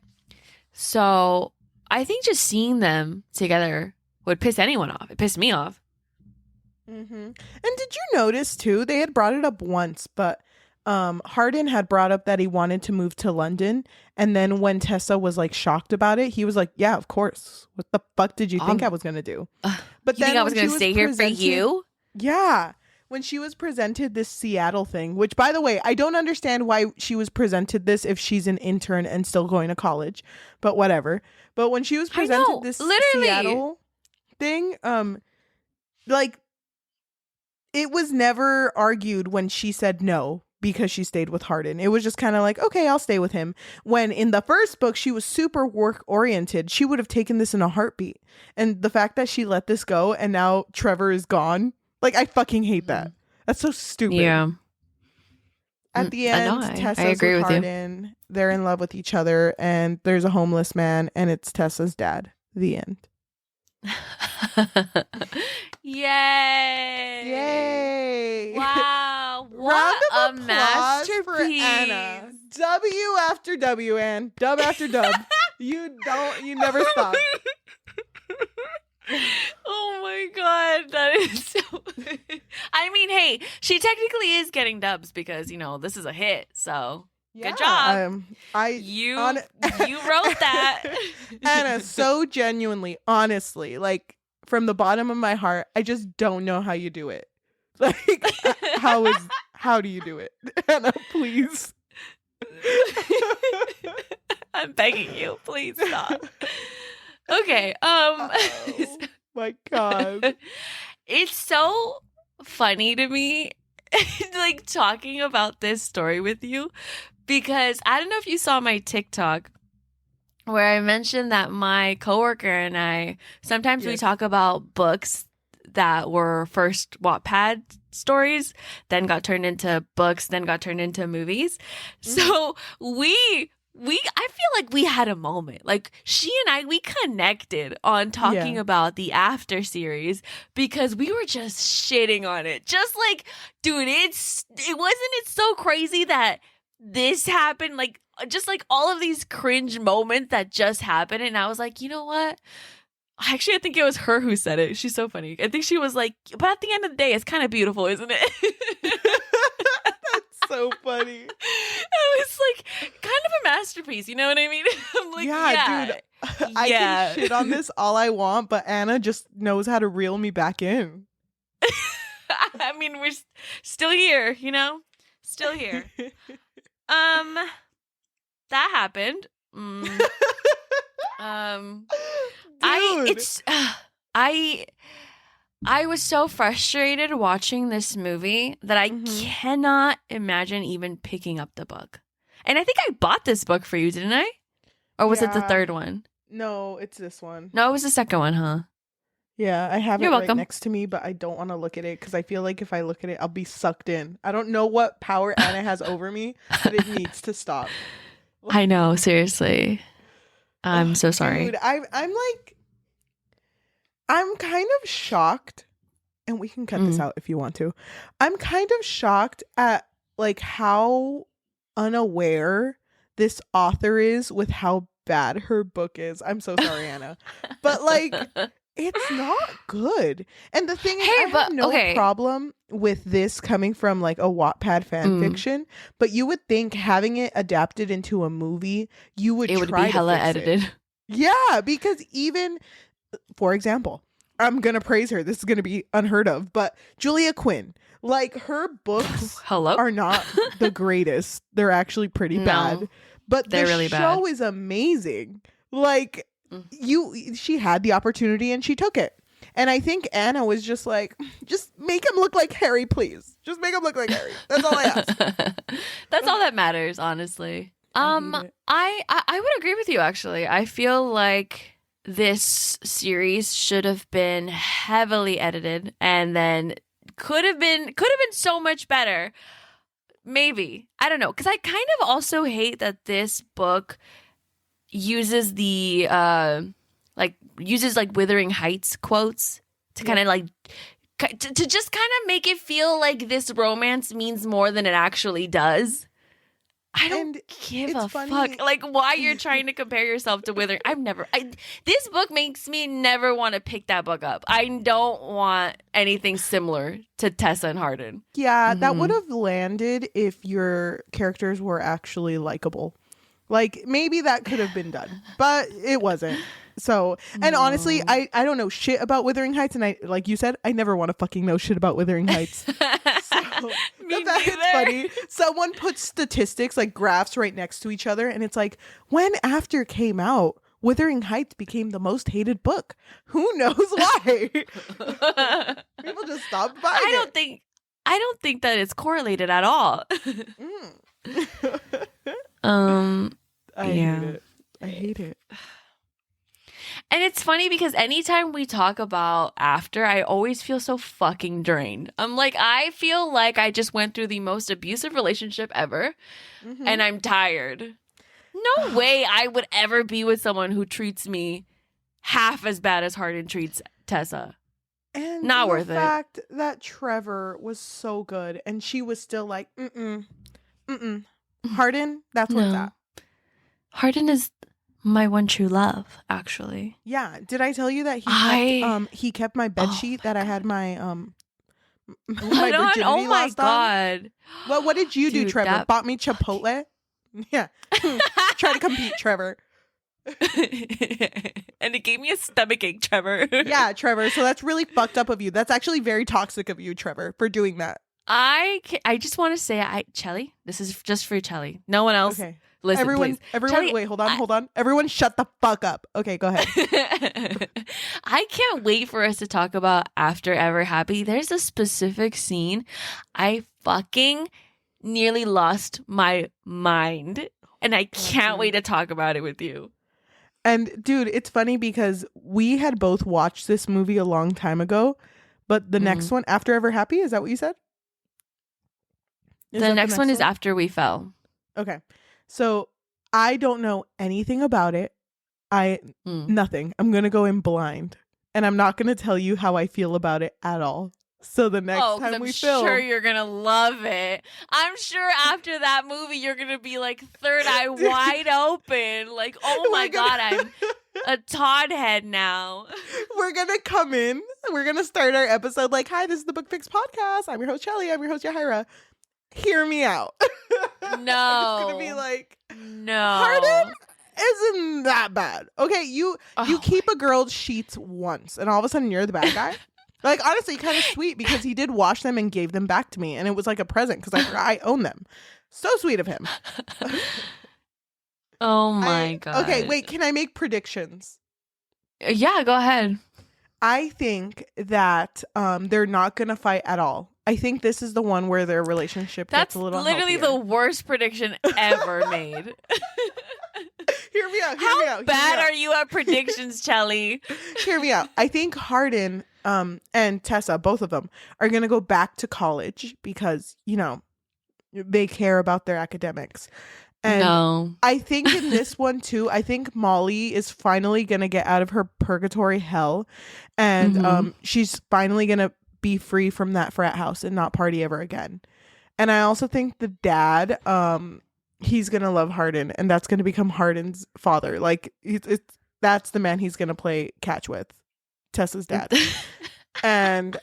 So I think just seeing them together would piss anyone off. It pissed me off. Mm-hmm. And did you notice too, they had brought it up once, but Hardin had brought up that he wanted to move to London. And then when Tessa was like shocked about it, he was like, yeah, of course. What the fuck did you think I was going to do? But you think I was going to stay here for you? Yeah. when she was presented this Seattle thing, which, by the way, I don't understand why she was presented this if she's an intern and still going to college, but whatever. But when she was presented this Seattle thing, like, it was never argued when she said no because she stayed with Hardin. It was just kind of like, okay, I'll stay with him. When in the first book, she was super work oriented. She would have taken this in a heartbeat. And the fact that she let this go and now Trevor is gone, like, I fucking hate that. That's so stupid. Yeah. At the end, Tessa's with Hardin. They're in love with each other, and there's a homeless man, and it's Tessa's dad. The end. Yay! Yay! Wow! What a masterpiece for Anna. W after W, Ann. Dub after dub. You never stop. Oh my god, that is so. I mean, hey, she technically is getting dubs because this is a hit. So good job. You wrote that, Anna. So genuinely, honestly, like from the bottom of my heart, I just don't know how you do it. Like, how do you do it, Anna? Please. I'm begging you, please stop. Okay. Oh, my God. It's so funny to me, like, talking about this story with you, because I don't know if you saw my TikTok where I mentioned that my coworker and I, sometimes we talk about books that were first Wattpad stories, then got turned into books, then got turned into movies. So I feel like we had a moment. Like, she and we connected on talking about the After series because we were just shitting on it. Just like, dude, it so crazy that this happened? Like, just like all of these cringe moments that just happened. And I was like, you know what? Actually, I think it was her who said it. She's so funny. I think she was like, but at the end of the day, it's kind of beautiful, isn't it? So funny. It was like kind of a masterpiece, you know what I mean? I'm like, dude, I can shit on this all I want, but Anna just knows how to reel me back in. I mean, we're still here, still here. That happened. I was so frustrated watching this movie that I cannot imagine even picking up the book. And I think I bought this book for you, didn't I? Or was it the third one? No, it's this one. No, it was the second one, huh? Yeah, I have it right next to me, but I don't want to look at it because I feel like if I look at it, I'll be sucked in. I don't know what power Anna has over me, but it needs to stop. I know, seriously. I'm so sorry. Dude, I'm kind of shocked, and we can cut this out if you want to. I'm kind of shocked at like how unaware this author is with how bad her book is. I'm so sorry, Anna. But like, it's not good. And the thing is, I have no problem with this coming from like a Wattpad fan fiction, but you would think having it adapted into a movie, it would be hella edited. Yeah, because even, for example, I'm going to praise her. This is going to be unheard of, but Julia Quinn, like her books are not the greatest. They're actually pretty bad, but the really show is amazing. Like she had the opportunity and she took it. And I think Anna was just like, just make him look like Harry, please. Just make him look like Harry. That's all I ask. That's all that matters, honestly. I would agree with you, actually. I feel like this series should have been heavily edited and then could have been so much better. Maybe. I don't know. Because I kind of also hate that this book uses uses Wuthering Heights quotes to kind of like to just kind of make it feel like this romance means more than it actually does. I don't give a fuck. Like, why you're trying to compare yourself to Withering. This book makes me never want to pick that book up. I don't want anything similar to Tessa and Hardin. Yeah, that would have landed if your characters were actually likable. Like, maybe that could have been done, but it wasn't. So, and honestly, No. I don't know shit about Wuthering Heights, and I, like you said, I never want to fucking know shit about Wuthering Heights. So Me the fact neither. it's funny. Someone puts statistics like graphs right next to each other, and it's like when After came out, Wuthering Heights became the most hated book. Who knows why? People just stopped buying it. I don't think that it's correlated at all. I Yeah. hate it. I hate it. And it's funny because anytime we talk about After, I always feel so fucking drained. I'm like, I feel like I just went through the most abusive relationship ever, and I'm tired. No way I would ever be with someone who treats me half as bad as Hardin treats Tessa. And Not the worth it. fact that Trevor was so good and she was still like, Hardin, that's where it's No. at. Hardin is my one true love, actually. Yeah. Did I tell you that he kept my bed sheet that I had my my virginity Oh my lost on? God. Well, what did you do, Dude, Trevor? Bought me Chipotle? Yeah. Try to compete, Trevor. And it gave me a stomachache, Trevor. Yeah, Trevor. So that's really fucked up of you. That's actually very toxic of you, Trevor, for doing that. I just want to say, Cheli, this is just for Cheli. No one else. Okay. Listen, everyone, please. Cheli, wait, hold on. Everyone shut the fuck up. Okay, go ahead. I can't wait for us to talk about After Ever Happy. There's a specific scene. I fucking nearly lost my mind. And I can't wait to talk about it with you. And dude, it's funny because we had both watched this movie a long time ago, but the next one, After Ever Happy, is that what you said? The next one is After We Fell. Okay. So I don't know anything about it. Nothing. I'm going to go in blind. And I'm not going to tell you how I feel about it at all. So the next time we film, I'm sure you're gonna love it. I'm sure after that movie you're gonna be like third eye wide open, like, oh my God, I'm a Todd head now. We're gonna come in. We're gonna start our episode like, "Hi, this is the Book Fix podcast. I'm your host Cheli. I'm your host Yajaira. Hear me out." No, I'm just gonna be like, no, Hardin isn't that bad. Okay, you keep a girl's sheets once, and all of a sudden you're the bad guy. Like, honestly, kind of sweet because he did wash them and gave them back to me. And it was like a present because I forgot I own them. So sweet of him. Oh my God. Okay, wait. Can I make predictions? Yeah, go ahead. I think that they're not going to fight at all. I think this is the one where their relationship gets a little literally healthier. the worst prediction ever made. Hear me out. How bad are you at predictions, Cheli? Hear me out. I think Hardin and Tessa, both of them, are going to go back to college because, you know, they care about their academics. And no. I think in this one too, I think Molly is finally going to get out of her purgatory hell, and she's finally going to be free from that frat house and not party ever again. And I also think the dad, he's going to love Hardin, and that's going to become Hardin's father. Like, that's the man he's going to play catch with, Tessa's dad. And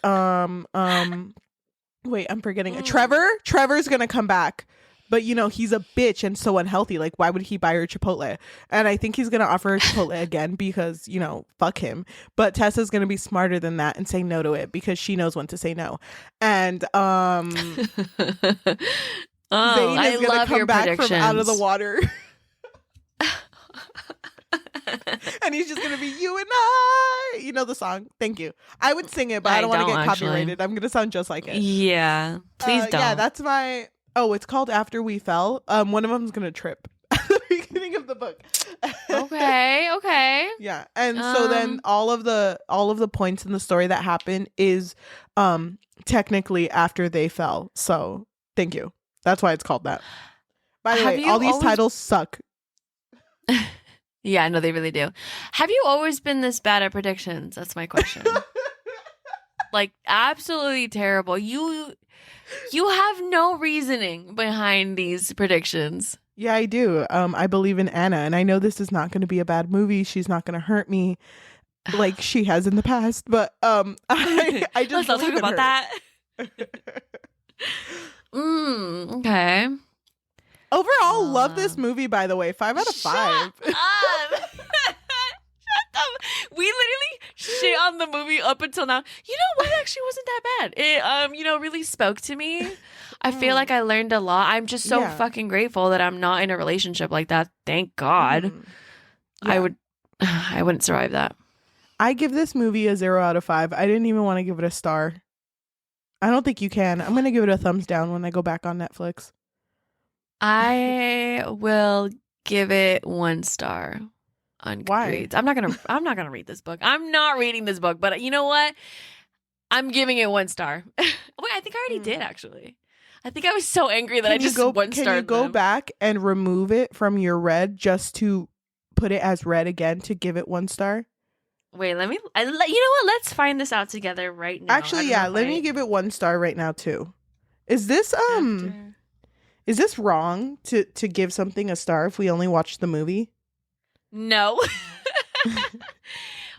wait, I'm forgetting it. Trevor's going to come back. But, you know, he's a bitch and so unhealthy. Like, why would he buy her Chipotle? And I think he's going to offer her Chipotle again because, you know, fuck him. But Tessa's going to be smarter than that and say no to it because she knows when to say no. And Zayn is going to come back from out of the water. And he's just going to be you and I. You know the song. Thank you. I would sing it, but I don't want to get copyrighted. I'm going to sound just like it. Yeah. Please don't. Yeah, that's my... Oh, it's called After We Fell. One of them's gonna trip at the beginning of the book. Okay. Yeah, and so then all of the points in the story that happen is technically after they fell. So thank you. That's why it's called that. By the way, all these titles suck. Yeah, no, they really do. Have you always been this bad at predictions? That's my question. Like, absolutely terrible. You have no reasoning behind these predictions. Yeah, I do. I believe in Anna, and I know this is not going to be a bad movie. She's not going to hurt me like she has in the past. But I just let's not talk about that. Okay. Overall, love this movie. By the way, 5 out of 5. Shut We literally shit on the movie up until now. You know what? Actually wasn't that bad. It really spoke to me. I feel like I learned a lot. I'm just so fucking grateful that I'm not in a relationship like that. Thank God. Yeah. I wouldn't survive that. I give this movie a 0 out of 5. I didn't even want to give it a star. I don't think you can. I'm going to give it a thumbs down when I go back on Netflix. I will give it 1 star on Goodreads. I'm not gonna read this book. I'm not reading this book, but you know what? I'm giving it 1 star. Wait, I think I already did actually. I think I was so angry that I just 1 star. Can you go back and remove it from your red just to put it as red again to give it 1 star? Wait, you know what? Let's find this out together right now. Actually, yeah, let me give it 1 star right now too. Is this Is this wrong to give something a star if we only watch the movie? No.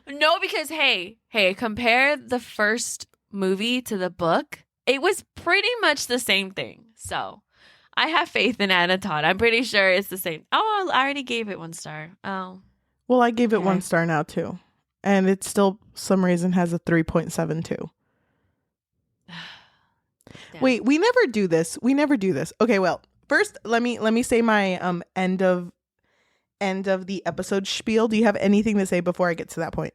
No, because hey, compare the first movie to the book. It was pretty much the same thing. So I have faith in Anna Todd. I'm pretty sure it's the same. Oh, I already gave it 1 star. Oh. Well, I gave it 1 star now too. And it still, some reason, has a 3.72. Wait, we never do this. Okay, well, first let me say my end of the episode spiel. Do you have anything to say before I get to that point?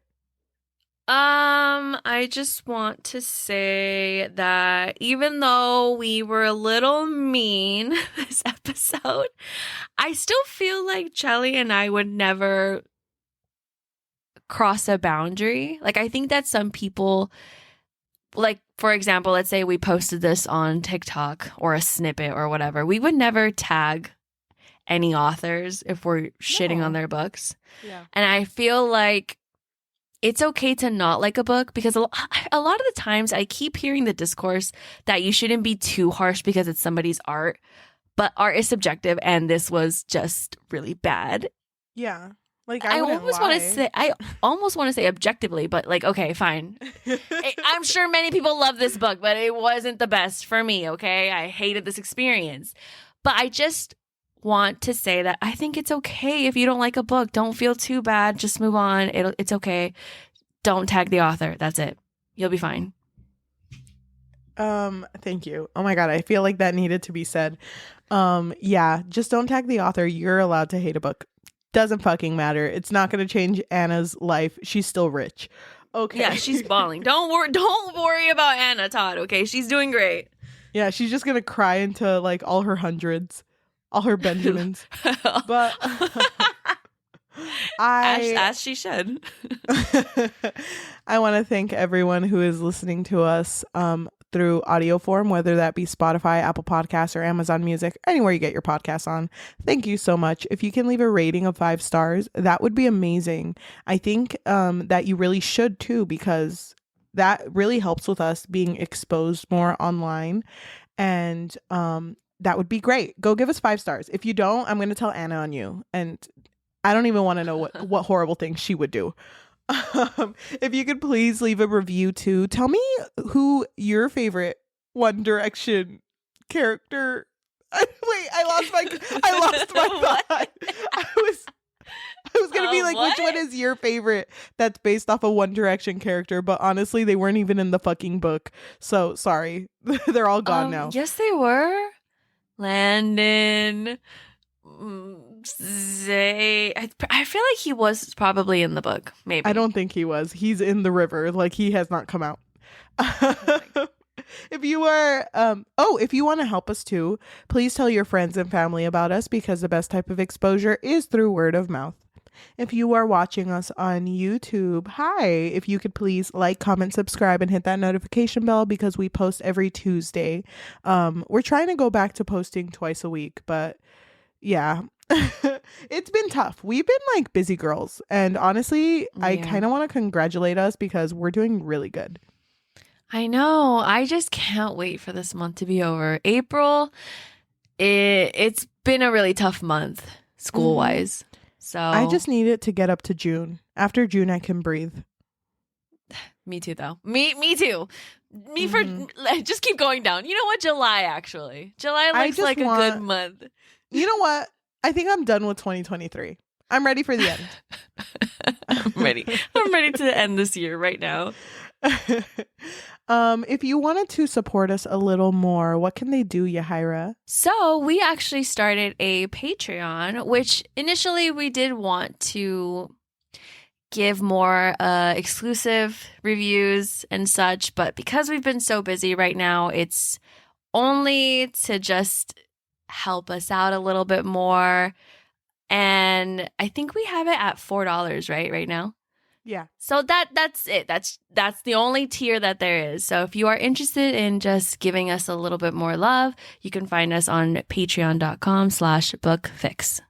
I just want to say that even though we were a little mean this episode, I still feel like Cheli and I would never cross a boundary. Like, I think that some people, like, for example, let's say we posted this on TikTok or a snippet or whatever, we would never tag any authors if we're shitting on their books. Yeah. And I feel like it's okay to not like a book, because a lot of the times I keep hearing the discourse that you shouldn't be too harsh because it's somebody's art, but art is subjective, and this was just really bad. Yeah. Like, I almost want to say objectively, but like, okay, fine. I'm sure many people love this book, but it wasn't the best for me, okay? I hated this experience. But I just want to say that I think it's okay if you don't like a book. Don't feel too bad. Just move on. It's okay. Don't tag the author. That's it. You'll be fine. Thank you. Oh my God, I feel like that needed to be said. Yeah, just don't tag the author. You're allowed to hate a book. Doesn't fucking matter. It's not going to change Anna's life. She's still rich. Okay. Yeah, she's balling. Don't worry about Anna Todd, okay? She's doing great. Yeah, she's just going to cry into like all her hundreds, all her Benjamins. But as she should. I want to thank everyone who is listening to us through audio form, whether that be Spotify, Apple Podcasts, or Amazon Music, anywhere you get your podcasts on. Thank you so much. If you can leave a rating of 5 stars, that would be amazing. I think that you really should too, because that really helps with us being exposed more online, and that would be great. Go give us 5 stars. If you don't, I'm going to tell Anna on you, and I don't even want to know what horrible things she would do. If you could please leave a review too. Tell me who your favorite One Direction character. Wait, I lost my thought. I was gonna be like, what? Which one is your favorite that's based off a One Direction character? But honestly, they weren't even in the fucking book. So sorry, they're all gone now. Yes, they were. Landon. I feel like he was probably in the book. Maybe. I don't think he was. He's in the river. Like, he has not come out. If you are if you want to help us too, please tell your friends and family about us, because the best type of exposure is through word of mouth. If you are watching us on YouTube, hi. If you could please like, comment, subscribe, and hit that notification bell, because we post every Tuesday. We're trying to go back to posting twice a week, but yeah. It's been tough. We've been like busy girls, and honestly, I kind of want to congratulate us because we're doing really good. I know. I just can't wait for this month to be over. April, it's been a really tough month school wise. So I just need it to get up to June. After June, I can breathe. Me too, though. Me too. Just keep going down. You know what? July, actually. July looks like a good month. You know what? I think I'm done with 2023. I'm ready for the end. I'm ready. I'm ready to end this year right now. If you wanted to support us a little more, what can they do, Yajaira? So we actually started a Patreon, which initially we did want to give more exclusive reviews and such, but because we've been so busy right now, it's only to just help us out a little bit more. And I think we have it at $4 right now. Yeah. So that's it. That's the only tier that there is. So if you are interested in just giving us a little bit more love, you can find us on patreon.com/bookfix.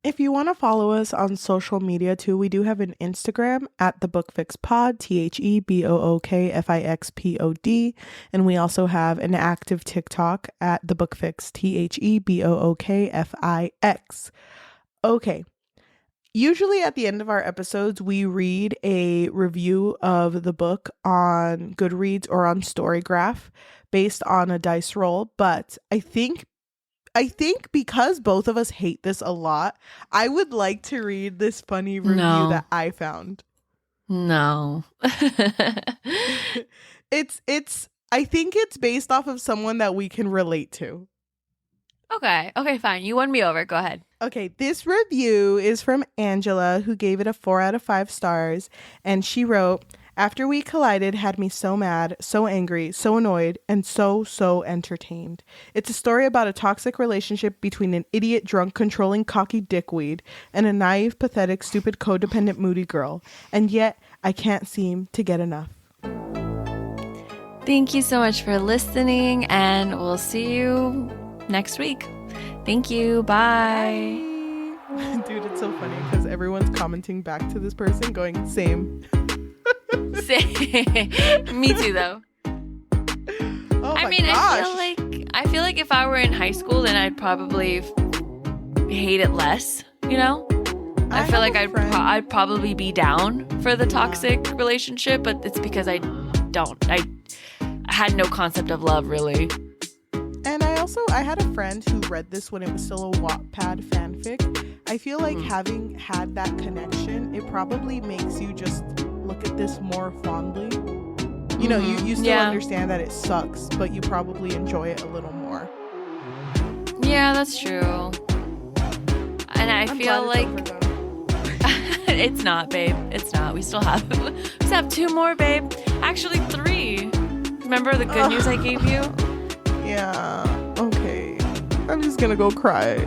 If you want to follow us on social media too, we do have an Instagram at the Bookfix Pod, THEBOOKFIXPOD, and we also have an active TikTok at the Bookfix, THEBOOKFIX. Okay. Usually at the end of our episodes, we read a review of the book on Goodreads or on Storygraph based on a dice roll, but I think because both of us hate this a lot, I would like to read this funny review that I found. No. I think it's based off of someone that we can relate to. Okay, fine. You won me over. Go ahead. Okay, this review is from Angela, who gave it a 4 out of 5 stars, and she wrote, "After we collided had me so mad, so angry, so annoyed, and so entertained. It's a story about a toxic relationship between an idiot, drunk, controlling, cocky dickweed and a naive, pathetic, stupid, codependent, moody girl. And yet, I can't seem to get enough." Thank you so much for listening, and we'll see you next week. Thank you. Bye. Dude, it's so funny because everyone's commenting back to this person going, same. Me too, though. Oh my gosh. I feel like if I were in high school, then I'd probably hate it less. You know, I feel like I'd probably be down for the toxic relationship, but it's because I had no concept of love, really. And I had a friend who read this when it was still a Wattpad fanfic. I feel like having had that connection, it probably makes you just look at this more fondly. You know, you still understand that it sucks, but you probably enjoy it a little more. Yeah, that's true. And I feel like it's not, babe. It's not. We still have 2 more, babe. Actually 3. Remember the good news I gave you? Yeah. Okay. I'm just gonna go cry.